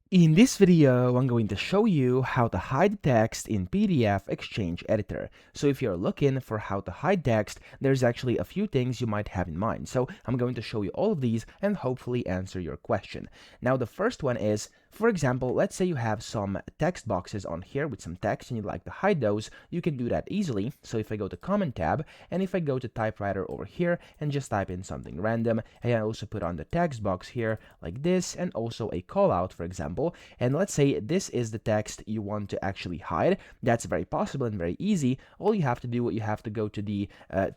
In this video, I'm going to show you how to hide text in PDF XChange Editor. So if you're looking for how to hide text, there's actually a few things you might have in mind. So I'm going to show you all of these and hopefully answer your question. Now, the first one is, for example, let's say you have some text boxes on here with some text and you'd like to hide those. You can do that easily. So if I go to Comment tab and if I go to typewriter over here and just type in something random, and I also put on the text box here like this and also a call out, for example, and let's say this is the text you want to actually hide. That's very possible and very easy. All you have to do, you have to go to the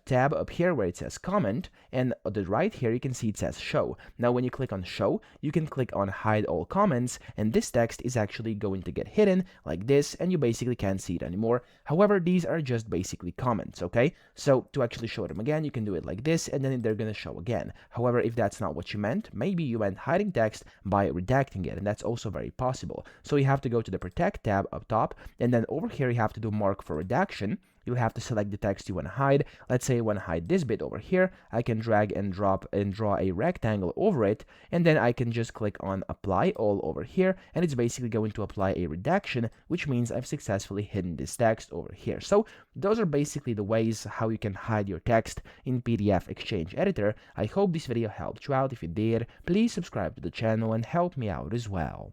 tab up here where it says comment, and on the right here you can see it says show. Now when you click on show, you can click on hide all comments, and this text is actually going to get hidden like this, and you basically can't see it anymore. However, these are just basically comments, okay? So to actually show them again, you can do it like this, and then they're going to show again. However, if that's not what you meant, maybe you meant hiding text by redacting it, and that's also very possible. So you have to go to the Protect tab up top, and then over here you have to do Mark for Redaction. You'll have to select the text you want to hide. Let's say I want to hide this bit over here. I can drag and drop and draw a rectangle over it, and then I can just click on Apply All over here, and it's basically going to apply a redaction, which means I've successfully hidden this text over here. So those are basically the ways how you can hide your text in PDF XChange Editor. I hope this video helped you out. If it did, please subscribe to the channel and help me out as well.